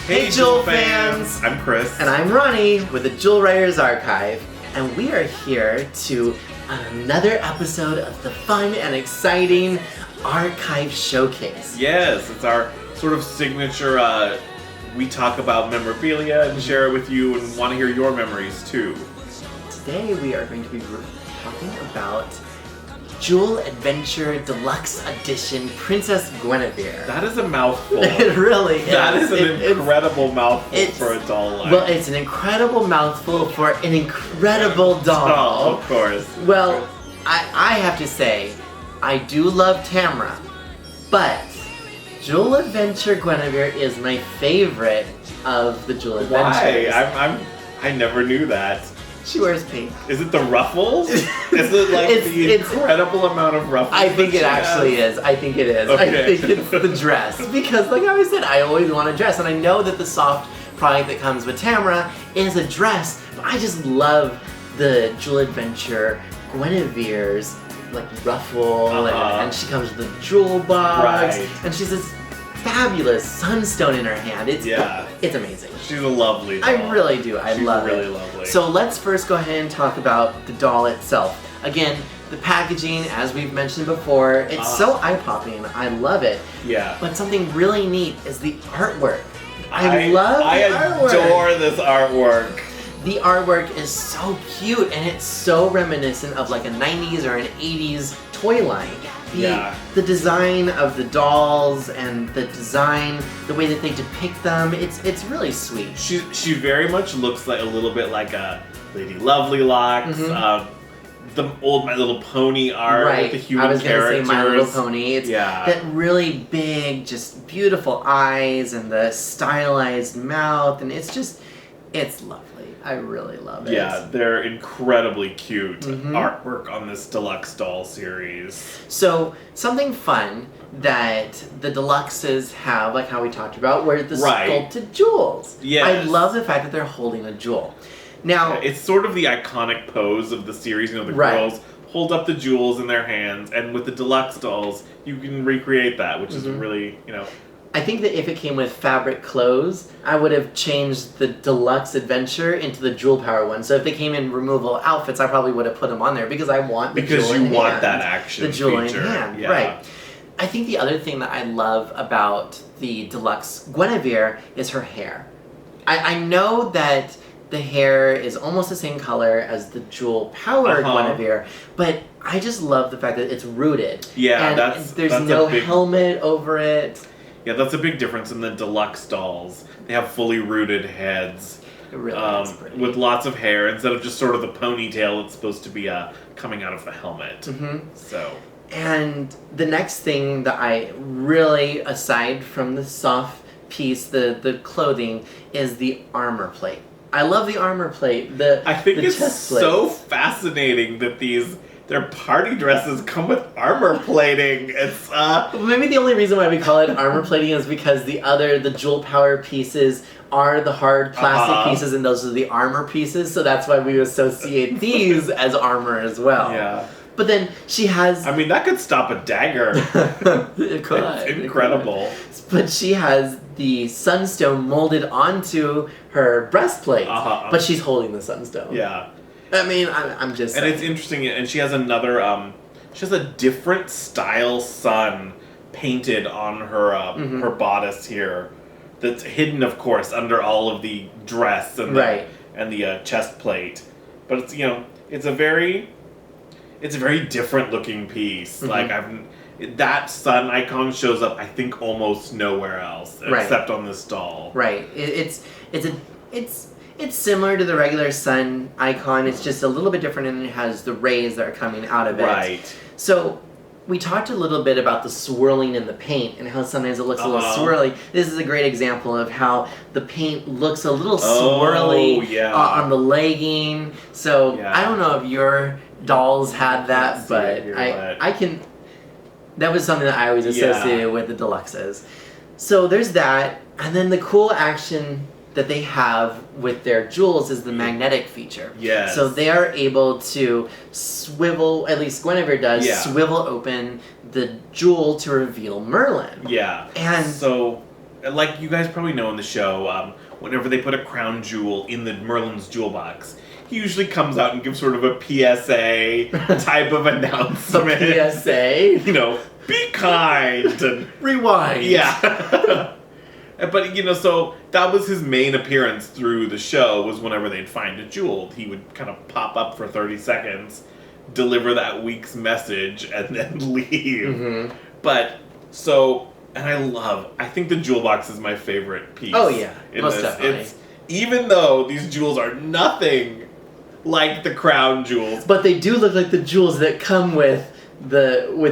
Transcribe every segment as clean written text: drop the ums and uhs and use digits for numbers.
Hey Jewel fans! I'm Chris. And I'm Ronnie with the Jewel Writers Archive. And we are here to another episode of the fun and exciting Archive Showcase. Yes, it's our sort of signature, we talk about memorabilia and share it with you and want to hear your memories too. Today we are going to be talking about Jewel Adventure Deluxe Edition Princess Gwenevere. That is a mouthful. It really is. That is an incredible mouthful for a doll line. Well, it's an incredible mouthful for an incredible doll. Oh, of course. Well, I have to say, I do love Tamra, but Jewel Adventure Gwenevere is my favorite of the Jewel Adventures. Why? I never knew that. She wears pink. Is it the ruffles? Is it like the incredible amount of ruffles? I think it actually is. I think it is. Okay. I think it's the dress. Because like I always said, I always want a dress. And I know that the soft product that comes with Tamra is a dress. But I just love the Jewel Adventure Guinevere's like ruffle. And she comes with a jewel box. Right. And she's this fabulous sunstone in her hand. It's amazing. She's a lovely doll. I really do. I love it. She's really lovely. So let's first go ahead and talk about the doll itself. Again, the packaging, as we've mentioned before, it's so eye-popping. I love it. Yeah. But something really neat is the artwork. I love the artwork. I adore this artwork. The artwork is so cute and it's so reminiscent of like a 90s or an 80s toy line. The design of the dolls and the design, the way that they depict them, it's really sweet. She very much looks like a little bit like a Lady Lovelocks, the old My Little Pony art with the human characters. I was going to say My Little Pony. It's that really big, just beautiful eyes and the stylized mouth, and it's lovely. I really love it. Yeah, they're incredibly cute artwork on this Deluxe doll series. So, something fun that the Deluxes have, like how we talked about, were the sculpted jewels. Yes. I love the fact that they're holding a jewel. Now, it's sort of the iconic pose of the series. You know, the girls hold up the jewels in their hands, and with the Deluxe dolls, you can recreate that, which is really, I think that if it came with fabric clothes, I would have changed the Deluxe Adventure into the Jewel Power one. So if they came in removable outfits, I probably would have put them on there because I want the jewel in hand. Because you want that action the jewel feature. in hand, yeah. right. I think the other thing that I love about the Deluxe Gwenevere is her hair. I know that the hair is almost the same color as the Jewel Power Gwenevere, but I just love the fact that it's rooted. Yeah, and there's no helmet over it. Yeah, that's a big difference in the Deluxe dolls. They have fully rooted heads. It really is pretty. With lots of hair instead of just sort of the ponytail it's supposed to be coming out of the helmet. So. And the next thing that I really, aside from the soft piece, the clothing, is the armor plate. I love the armor plate. I think it's so fascinating that their party dresses come with armor plating. It's maybe the only reason why we call it armor plating is because the Jewel Power pieces are the hard plastic pieces and those are the armor pieces, so that's why we associate these as armor as well. Yeah. But then she has... I mean, that could stop a dagger. It could. It's incredible. But she has the sunstone molded onto her breastplate, but she's holding the sunstone. Yeah. I mean, I'm just saying. And it's interesting, and she has another, she has a different style sun painted on her, her bodice here. That's hidden, of course, under all of the dress and the chest plate. But it's, it's a very different looking piece. Like that sun icon shows up, I think, almost nowhere else except on this doll. Right. It's similar to the regular sun icon. It's just a little bit different, and it has the rays that are coming out of it. Right. So we talked a little bit about the swirling in the paint and how sometimes it looks a little swirly. This is a great example of how the paint looks a little swirly on the legging. So I don't know if your dolls had that, but I can. That was something that I always associated with the Deluxes. So there's that, and then the cool action that they have with their jewels is the magnetic feature. Yes. So they are able to swivel, at least Gwenevere does, swivel open the jewel to reveal Merlin. Yeah. And so like you guys probably know in the show, whenever they put a crown jewel in the Merlin's jewel box, he usually comes out and gives sort of a PSA type of announcement. A PSA? You know, be kind and rewind. Yeah. But, you know, so that was his main appearance through the show, was whenever they'd find a jewel. He would kind of pop up for 30 seconds, deliver that week's message, and then leave. Mm-hmm. But, so, and I think the jewel box is my favorite piece. Oh, yeah. Most definitely. Even though these jewels are nothing like the crown jewels. But they do look like the jewels that come with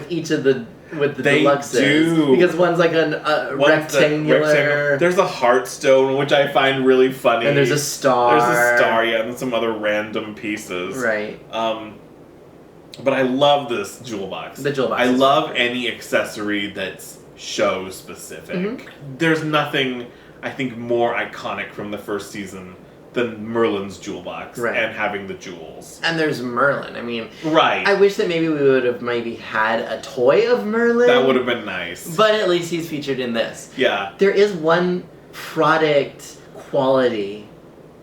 each of the deluxes. Do. Because one's like a rectangular. There's a heartstone, which I find really funny. And there's a star. Yeah, and some other random pieces. Right. But I love this jewel box. The jewel box. I love any accessory that's show specific. Mm-hmm. There's nothing, I think, more iconic from the first season than Merlin's jewel box and having the jewels. And there's Merlin. I mean, right. I wish that maybe we would have had a toy of Merlin. That would have been nice. But at least he's featured in this. Yeah. There is one product quality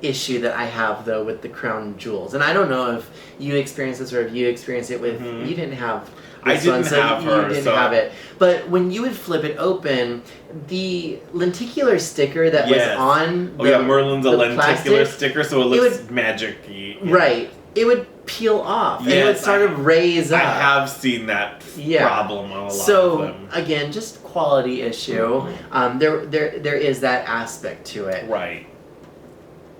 issue that I have, though, with the crown jewels. And I don't know if you experienced this or if you experienced it with... Mm-hmm. You didn't have... I didn't have her, you didn't have it. But when you would flip it open, the lenticular sticker that was on Merlin's a lenticular sticker, so it looks magic-y. Yeah. Right. It would peel off, and it would sort of raise up. I have seen that problem on a lot of them. So, again, just quality issue. Mm-hmm. There is that aspect to it. Right.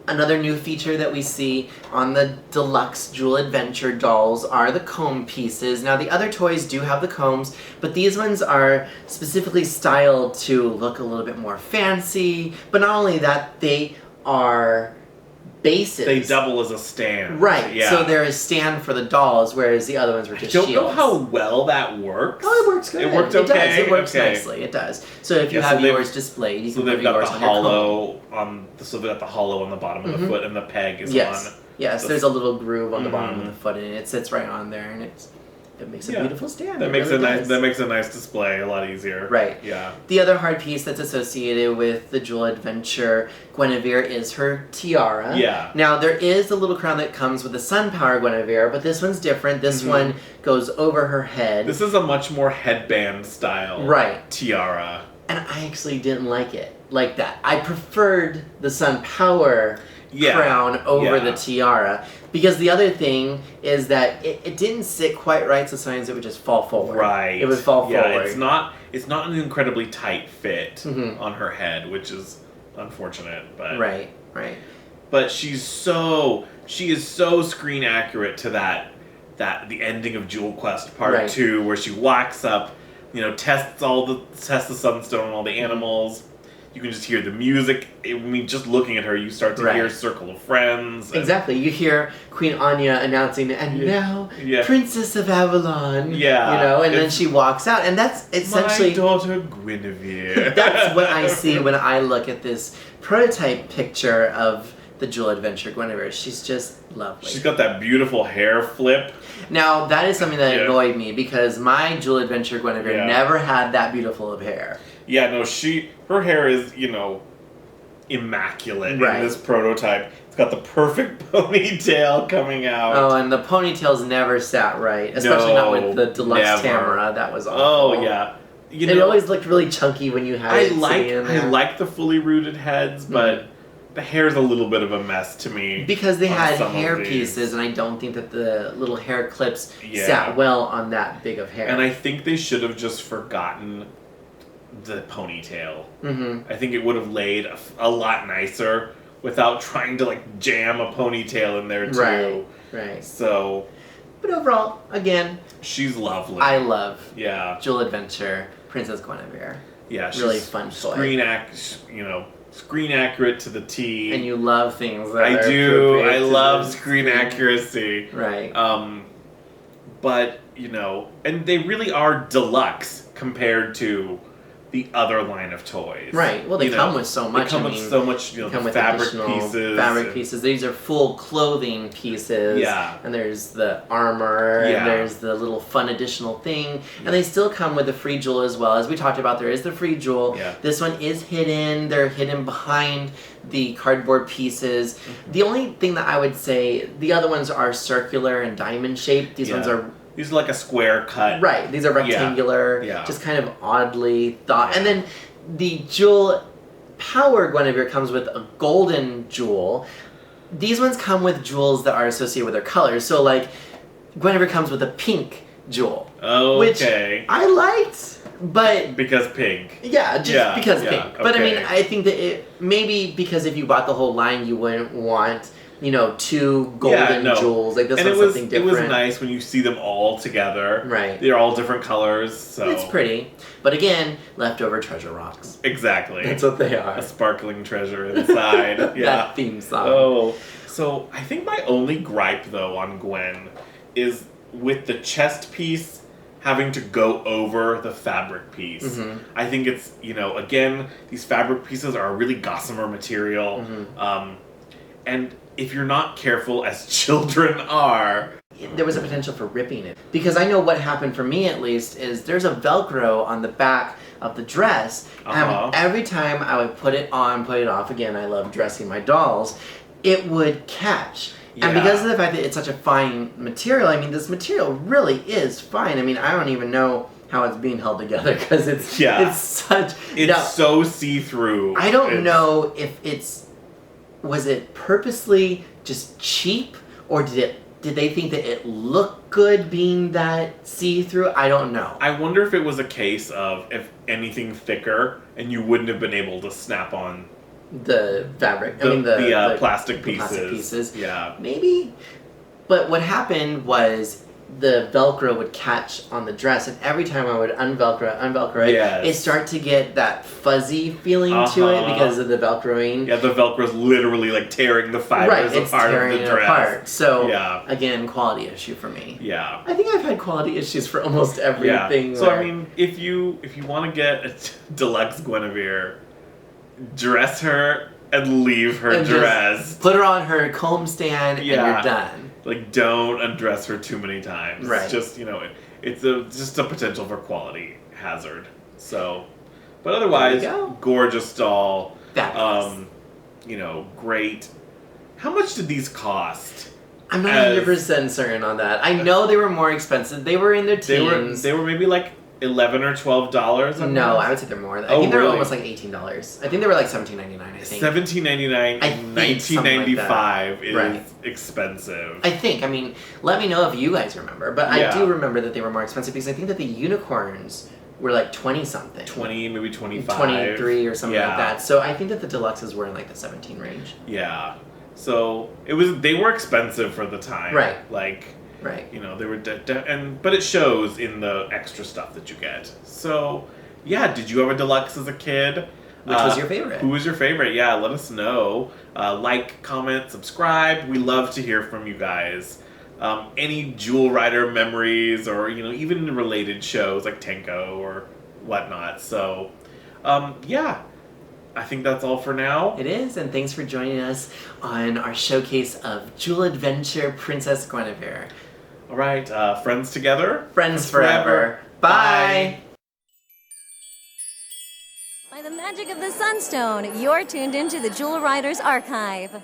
Another new feature that we see on the Deluxe Jewel Adventure dolls are the comb pieces. Now, the other toys do have the combs, but these ones are specifically styled to look a little bit more fancy. But not only that, they are bases. They double as a stand. Right. Yeah. So they're a stand for the dolls, whereas the other ones were just shields. I don't know how well that works. Oh, it works good. It worked okay? It does. It works nicely. It does. So if you have yours displayed, you can put yours on your comb. So they've got the hollow on the bottom of the foot, and the peg is on. Yes, there's a little groove on the bottom of the foot, and it sits right on there, and it makes a beautiful stand. That makes a nice display a lot easier. Right. Yeah. The other hard piece that's associated with the Jewel Adventure Gwenevere is her tiara. Yeah. Now, there is a little crown that comes with the Sun Power Gwenevere, but this one's different. This one goes over her head. This is a much more headband style tiara. And I actually didn't like it like that. I preferred the Sun Power crown over the tiara. Because the other thing is that it didn't sit quite right, so sometimes it would just fall forward. Right. It would fall forward. It's not an incredibly tight fit on her head, which is unfortunate. But Right. But she is so screen accurate to the ending of Jewel Quest Part 2, where she walks up, tests the sunstone and all the animals. You can just hear the music. Just looking at her, you start to hear Circle of Friends. Exactly. You hear Queen Anya announcing, and now, Princess of Avalon. Yeah. And then she walks out, and that's essentially... My daughter Gwenevere. That's what I see when I look at this prototype picture of the Jewel Adventure Gwenevere. She's just lovely. She's got that beautiful hair flip. Now, that is something that annoyed me, because my Jewel Adventure Gwenevere never had that beautiful of hair. Yeah, no, her hair is, immaculate in this prototype. It's got the perfect ponytail coming out. Oh, and the ponytails never sat right, especially not with the Deluxe Tamara. That was awful. Oh, yeah. It always looked really chunky when you had it sitting in there. I like the fully rooted heads, but the hair's a little bit of a mess to me. Because they had hair pieces, and I don't think that the little hair clips sat well on that big of hair. And I think they should have just forgotten the ponytail. I think it would have laid a lot nicer without trying to jam a ponytail in there too. Right. So, but overall, again, she's lovely. I love Jewel Adventure Princess Gwenevere. Yeah, she's really fun toy. Screen accurate to the T. And you love things that I love screen accuracy. Right. But and they really are deluxe compared to the other line of toys. Right. Well, they come with so much. They come with so much, come with fabric pieces. Fabric pieces. These are full clothing pieces. Yeah. And there's the armor. Yeah. And there's the little fun additional thing. And they still come with the free jewel as well. As we talked about, there is the free jewel. Yeah. This one is hidden. They're hidden behind the cardboard pieces. The only thing that I would say, the other ones are circular and diamond shaped. These ones are... These are like a square cut. Right. These are rectangular. Yeah. Just kind of oddly thought. And then the jewel power Gwenevere comes with a golden jewel. These ones come with jewels that are associated with their colors. So like Gwenevere comes with a pink jewel. Oh, okay. Which I liked, but... Because pink. Yeah, just because pink. Okay. But I mean, I think that it... Maybe because if you bought the whole line, you wouldn't want... 2 golden jewels. Like this one's something different. It was nice when you see them all together. Right. They're all different colors, so... It's pretty. But again, leftover treasure rocks. Exactly. That's what they are. A sparkling treasure inside. Yeah. That theme song. Oh. So, I think my only gripe, though, on Gwen is with the chest piece having to go over the fabric piece. Mm-hmm. I think it's, again, these fabric pieces are a really gossamer material. Mm-hmm. And if you're not careful, as children are... There was a potential for ripping it. Because I know what happened for me, at least, is there's a Velcro on the back of the dress. And every time I would put it on, put it off, again, I love dressing my dolls, it would catch. Yeah. And because of the fact that it's such a fine material, I mean, this material really is fine. I mean, I don't even know how it's being held together because it's such... It's so see-through. I don't know if it's... Was it purposely just cheap, or did they think that it looked good being that see-through? I don't know. I wonder if it was a case of if anything thicker, and you wouldn't have been able to snap on the fabric. The plastic pieces. Plastic pieces. Yeah. Maybe. But what happened was the Velcro would catch on the dress, and every time I would unvelcro it, it started to get that fuzzy feeling to it because of the Velcroing. Yeah, the Velcro's literally like tearing the fibers apart of the dress. Apart. So, again, quality issue for me. Yeah. I think I've had quality issues for almost everything. Yeah. So, I mean, if you want to get a Deluxe Gwenevere, dress her and leave her dress. Put her on her comb stand and you're done. Like, don't undress her too many times. Right. Just, it's just a potential for quality hazard. So, but otherwise, gorgeous doll. Fabulous. Great. How much did these cost? I'm not 100% certain on that. I know they were more expensive. They were in their teens. They were maybe like $11 or $12. No, I would say they're more. I think they were almost like $18. I think they were like $17.99. I think $17.99 in 1995 is expensive. I think. I mean, let me know if you guys remember. But I do remember that they were more expensive because I think that the unicorns were like 20 something. 20, maybe 25. 23 or something like that. So I think that the deluxes were in like the 17 range. Yeah. So they were expensive for the time. Right. Like. Right. They were but it shows in the extra stuff that you get. So, did you have a Deluxe as a kid? Which was your favorite? Who was your favorite? Yeah, let us know. Like, comment, subscribe. We love to hear from you guys. Any Jewel Rider memories or, even related shows like Tenko or whatnot. So, I think that's all for now. It is, and thanks for joining us on our showcase of Jewel Adventure Princess Gwenevere. All right, friends together. Friends forever. Bye. By the magic of the Sunstone, you're tuned into the Jewel Riders Archive.